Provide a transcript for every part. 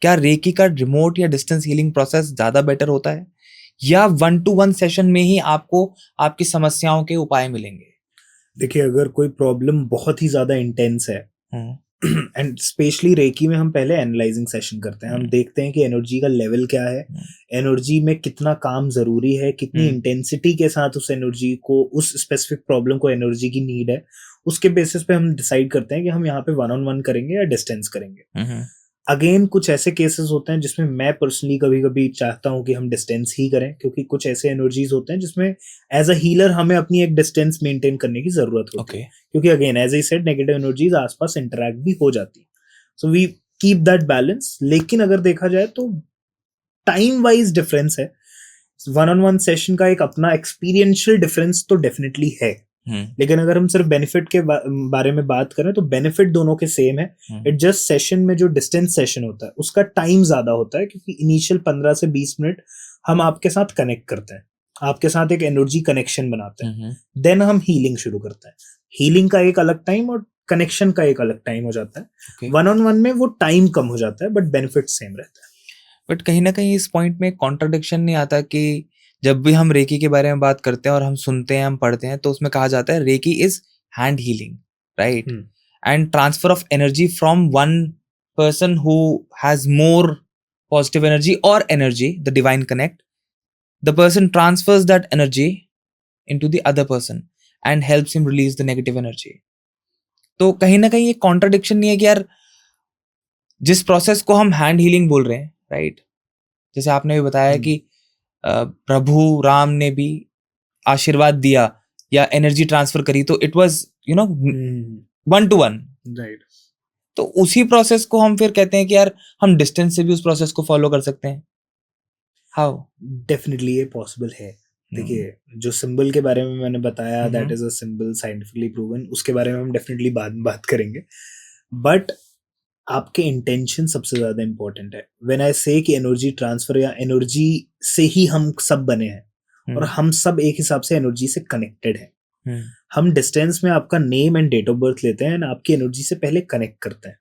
क्या रेकी का रिमोट या डिस्टेंस हीलिंग प्रोसेस ज्यादा बेटर होता है, या 1-to-1 सेशन में ही आपको आपकी समस्याओं के उपाय मिलेंगे? देखिए, अगर कोई प्रॉब्लम बहुत ही ज्यादा इंटेंस है, एंड स्पेशली रेकी में हम पहले एनालाइजिंग सेशन करते हैं। हम देखते हैं कि एनर्जी का लेवल क्या है, एनर्जी में कितना काम जरूरी है, कितनी इंटेंसिटी के साथ उस एनर्जी को, उस स्पेसिफिक प्रॉब्लम को एनर्जी की नीड है। उसके बेसिस पे हम डिसाइड करते हैं कि हम यहाँ पे 1-on-1 करेंगे या डिस्टेंस करेंगे। अगेन कुछ ऐसे केसेस होते हैं जिसमें मैं पर्सनली कभी कभी चाहता हूं कि हम डिस्टेंस ही करें, क्योंकि कुछ ऐसे एनर्जीज होते हैं जिसमें एज अ हीलर हमें अपनी एक डिस्टेंस मेंटेन करने की जरूरत होती है, क्योंकि again as I said negative energies आसपास इंटरेक्ट भी हो जाती है। So we keep that balance. लेकिन अगर देखा जाए तो टाइम वाइज डिफरेंस है। 1-on-1 सेशन का एक अपना एक्सपीरियंशियल डिफरेंस तो डेफिनेटली है, लेकिन अगर हम सिर्फ बेनिफिट के बारे में बात करें तो बेनिफिट दोनों के सेम है। इट जस्ट सेशन में जो डिस्टेंस सेशन होता है उसका टाइम ज्यादा होता है, क्योंकि इनिशियल 15 से 20 मिनट हम आपके साथ कनेक्ट करते हैं, आपके साथ एक एनर्जी कनेक्शन बनाते हैं, देन हम हीलिंग शुरू करते हैं। हीलिंग का एक अलग टाइम और कनेक्शन का एक अलग टाइम हो जाता है। 1-on-1 में वो टाइम कम हो जाता है बट बेनिफिट सेम रहता है। बट कहीं ना कहीं इस पॉइंट में कॉन्ट्रडिक्शन नहीं आता कि जब भी हम रेकी के बारे में बात करते हैं और हम सुनते हैं, हम पढ़ते हैं, तो उसमें कहा जाता है reiki is hand healing, right? And transfer of energy from one person who has more positive energy और energy, the divine connect, the person transfers that energy into the other person and helps him release the negative energy. तो कहीं ना कहीं ये contradiction नहीं है कि यार जिस प्रोसेस को हम हैंड हीलिंग बोल रहे हैं, राइट, जैसे आपने भी बताया कि प्रभु राम ने भी आशीर्वाद दिया या एनर्जी ट्रांसफर करी, तो इट वाज 1-to-1, राइट। तो उसी प्रोसेस को हम फिर कहते हैं कि यार हम डिस्टेंस से भी उस प्रोसेस को फॉलो कर सकते हैं। हाउ? डेफिनेटली ये पॉसिबल है। देखिए, जो सिंबल के बारे में मैंने बताया, that is a symbol scientifically proven, उसके बारे में हम डेफिनेटली बाद में बात करेंगे। बट आपके इंटेंशन सबसे ज्यादा इंपॉर्टेंट है। व्हेन आई से कि एनर्जी ट्रांसफर या एनर्जी से ही हम सब बने हैं और हम सब एक हिसाब से एनर्जी से कनेक्टेड हैं। हम डिस्टेंस में आपका name and date of birth लेते हैं एंड आपकी एनर्जी से पहले कनेक्ट करते हैं,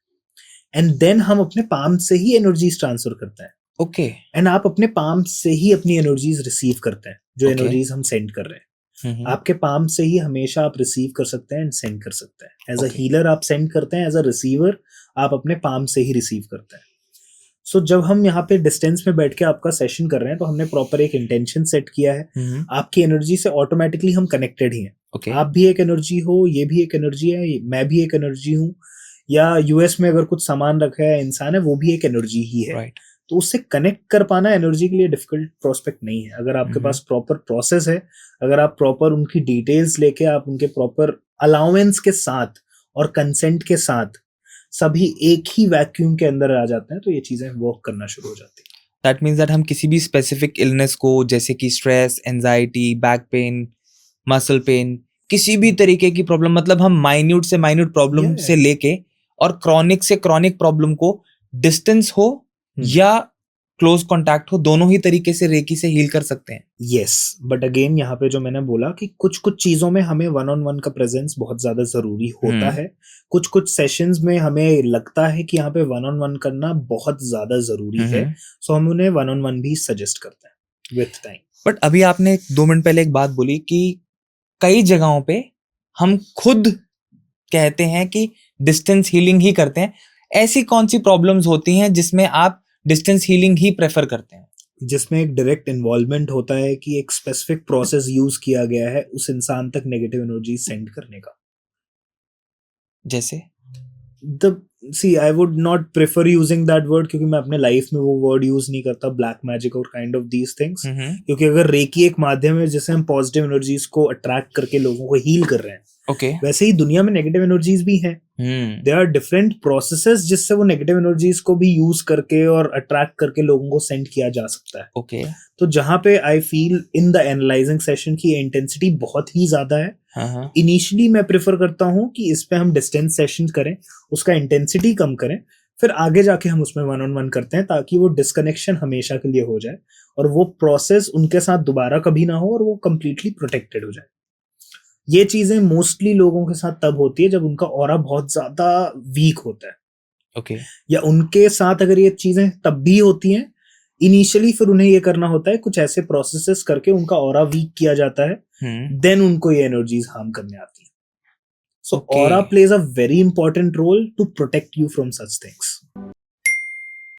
एंड देन हम अपने पाम से ही एनर्जीज ट्रांसफर करते हैं। ओके। एंड आप अपने पाम से ही अपनी एनर्जीज रिसीव करते हैं, जो एनर्जीज हम सेंड कर रहे हैं। आपके पाम से ही हमेशा आप रिसीव कर सकते हैं एंड सेंड कर सकते हैं। एज अ हीलर आप सेंड करते हैं, एज अ रिसीवर आप अपने पाम से ही रिसीव करते हैं। सो जब हम यहाँ पे डिस्टेंस में बैठ के आपका सेशन कर रहे हैं तो हमने प्रॉपर एक इंटेंशन सेट किया है। आपकी एनर्जी से ऑटोमेटिकली हम कनेक्टेड ही हैं। आप भी एक एनर्जी हो, ये भी एक एनर्जी है, मैं भी एक एनर्जी हूँ, या यूएस में अगर कुछ सामान रखा है इंसान है, वो भी एक एनर्जी ही है। तो उससे कनेक्ट कर पाना एनर्जी के लिए डिफिकल्ट प्रोस्पेक्ट नहीं है। अगर आपके पास प्रॉपर प्रोसेस है, अगर आप प्रॉपर उनकी डिटेल्स लेके, आप उनके प्रॉपर अलाउंस के साथ और कंसेंट के साथ सभी एक ही वैक्यूम के अंदर आ जाते हैं, तो ये चीजें वर्क करना शुरू हो जाती है। दैट मीन्स दैट हम किसी भी स्पेसिफिक इलनेस को, जैसे कि stress, anxiety, back pain, muscle pain, किसी भी तरीके की प्रॉब्लम, मतलब हम माइन्यूट से माइन्यूट प्रॉब्लम से लेके और क्रॉनिक से क्रॉनिक प्रॉब्लम को, डिस्टेंस हो या क्लोज कांटेक्ट हो, दोनों ही तरीके से रेकी से हील कर सकते हैं। यस, बट अगेन यहाँ पे जो मैंने बोला कि कुछ कुछ चीजों में हमें 1-on-1 का प्रेजेंस बहुत ज्यादा जरूरी होता है। कुछ कुछ सेशंस में हमें लगता है कि यहाँ पे 1-on-1 करना बहुत ज्यादा जरूरी है, सो हम उन्हें 1-on-1 भी सजेस्ट करते हैं विथ टाइम। बट अभी आपने 2 मिनट पहले एक बात बोली कि कई जगहों पे हम खुद कहते हैं कि डिस्टेंस हीलिंग ही करते हैं। ऐसी कौन सी प्रॉब्लम्स होती हैं जिसमें आप डिस्टेंस हीलिंग ही प्रेफर करते हैं? जिसमें एक डायरेक्ट इन्वॉल्वमेंट होता है कि एक स्पेसिफिक प्रोसेस यूज किया गया है उस इंसान तक नेगेटिव एनर्जी सेंड करने का। जैसे I would not prefer using that word, क्योंकि मैं अपने लाइफ में वो वर्ड यूज नहीं करता, ब्लैक मैजिक और काइंड ऑफ दीज थिंग्स। क्योंकि अगर रेकी एक माध्यम है जिससे हम पॉजिटिव एनर्जीज को अट्रैक्ट करके लोगों को हील कर रहे हैं, वैसे ही दुनिया में नेगेटिव एनर्जीज भी हैं। देयर आर डिफरेंट प्रोसेसेस जिससे वो नेगेटिव एनर्जीज को भी यूज करके और अट्रैक्ट करके लोगों को सेंड किया जा सकता है। तो जहां पे I feel in the analysing session की इंटेंसिटी बहुत ही ज्यादा है, इनिशियली मैं प्रेफर करता हूं कि इस पे हम डिस्टेंस सेशन करें, उसका इंटेंसिटी कम करें, फिर आगे जाके हम उसमें 1-on-1 करते हैं, ताकि वो डिस्कनेक्शन हमेशा के लिए हो जाए और वो प्रोसेस उनके साथ दोबारा कभी ना हो और वो कंप्लीटली प्रोटेक्टेड हो जाए। ये चीजें मोस्टली लोगों के साथ तब होती है जब उनका ऑरा बहुत ज्यादा वीक होता है। ओके या उनके साथ अगर ये चीजें तब भी होती हैं इनिशियली, फिर उन्हें ये करना होता है कुछ ऐसे प्रोसेसेस करके उनका ऑरा वीक किया जाता है, देन उनको ये एनर्जीज हार्म करने आती है. So aura plays a very important role to protect you from such things.